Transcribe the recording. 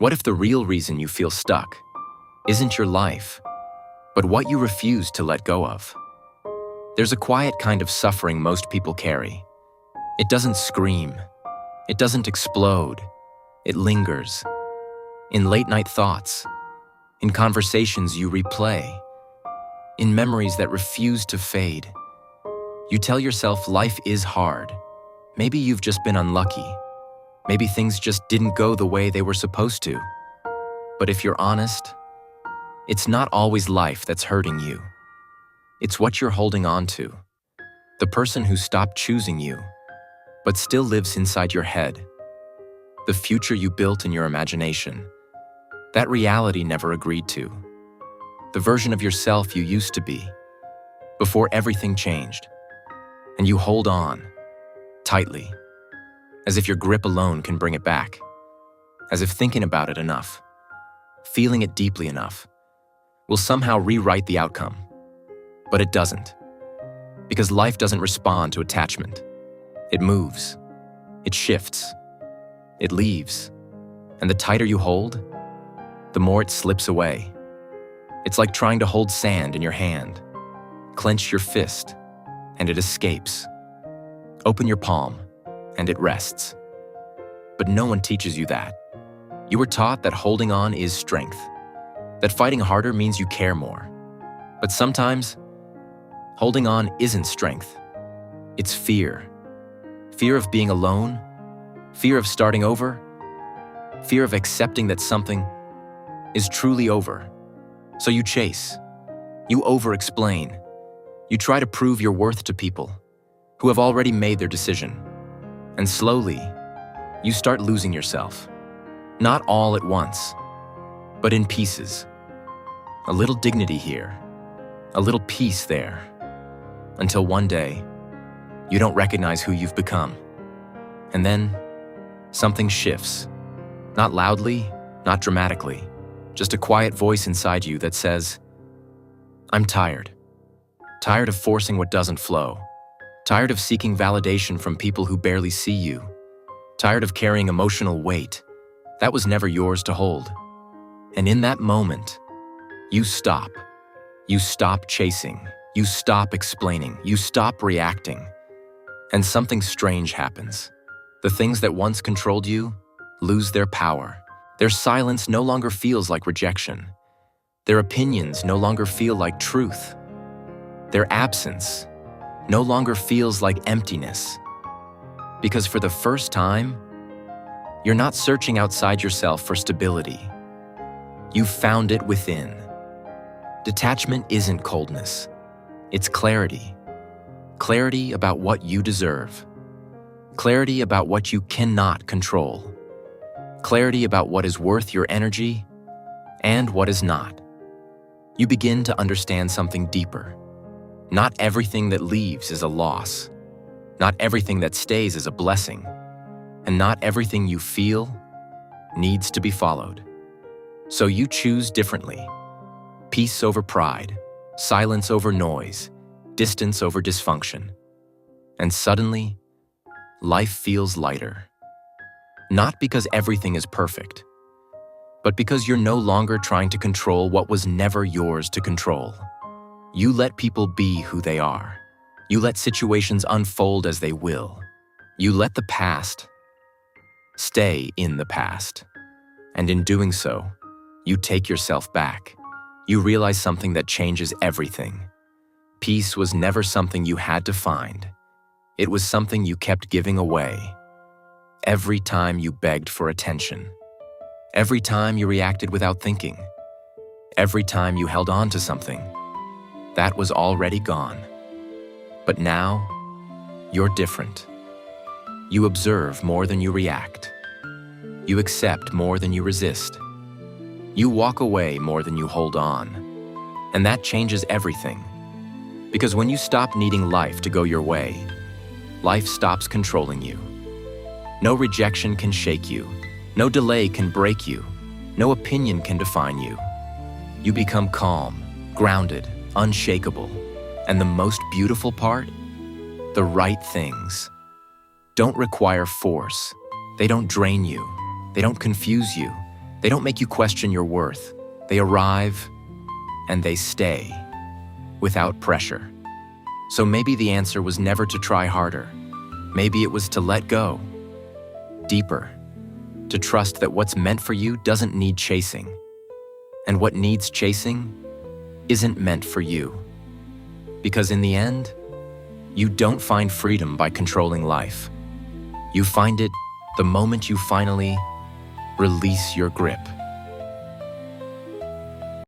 What if the real reason you feel stuck isn't your life, but what you refuse to let go of? There's a quiet kind of suffering most people carry. It doesn't scream. It doesn't explode. It lingers. In late-night thoughts, in conversations you replay, in memories that refuse to fade. You tell yourself life is hard. Maybe you've just been unlucky. Maybe things just didn't go the way they were supposed to. But if you're honest, it's not always life that's hurting you. It's what you're holding on to. The person who stopped choosing you, but still lives inside your head. The future you built in your imagination. That reality never agreed to. The version of yourself you used to be, before everything changed. And you hold on, tightly, as if your grip alone can bring it back. As if thinking about it enough, feeling it deeply enough, will somehow rewrite the outcome. But it doesn't. Because life doesn't respond to attachment. It moves. It shifts. It leaves. And the tighter you hold, the more it slips away. It's like trying to hold sand in your hand. Clench your fist, and it escapes. Open your palm, and it rests. But no one teaches you that. You were taught that holding on is strength, that fighting harder means you care more. But sometimes, holding on isn't strength. It's fear. Fear of being alone, fear of starting over, fear of accepting that something is truly over. So you chase, you over-explain, you try to prove your worth to people who have already made their decision. And slowly, you start losing yourself. Not all at once, but in pieces. A little dignity here, a little peace there, until one day, you don't recognize who you've become. And then, something shifts. Not loudly, not dramatically, just a quiet voice inside you that says, I'm tired. Tired of forcing what doesn't flow. Tired of seeking validation from people who barely see you. Tired of carrying emotional weight that was never yours to hold. And in that moment, you stop. You stop chasing. You stop explaining. You stop reacting. And something strange happens. The things that once controlled you lose their power. Their silence no longer feels like rejection. Their opinions no longer feel like truth. Their absence no longer feels like emptiness. Because for the first time, you're not searching outside yourself for stability. You've found it within. Detachment isn't coldness. It's clarity. Clarity about what you deserve. Clarity about what you cannot control. Clarity about what is worth your energy and what is not. You begin to understand something deeper. Not everything that leaves is a loss. Not everything that stays is a blessing. And not everything you feel needs to be followed. So you choose differently. Peace over pride, silence over noise, distance over dysfunction. And suddenly, life feels lighter. Not because everything is perfect, but because you're no longer trying to control what was never yours to control. You let people be who they are. You let situations unfold as they will. You let the past stay in the past. And in doing so, you take yourself back. You realize something that changes everything. Peace was never something you had to find. It was something you kept giving away. Every time you begged for attention. Every time you reacted without thinking. Every time you held on to something that was already gone. But now, you're different. You observe more than you react. You accept more than you resist. You walk away more than you hold on. And that changes everything. Because when you stop needing life to go your way, life stops controlling you. No rejection can shake you. No delay can break you. No opinion can define you. You become calm, grounded, unshakable. And the most beautiful part? The right things don't require force. They don't drain you. They don't confuse you. They don't make you question your worth. They arrive and they stay without pressure. So maybe the answer was never to try harder. Maybe it was to let go deeper, to trust that what's meant for you doesn't need chasing, and what needs chasing isn't meant for you. Because in the end, you don't find freedom by controlling life. You find it the moment you finally release your grip.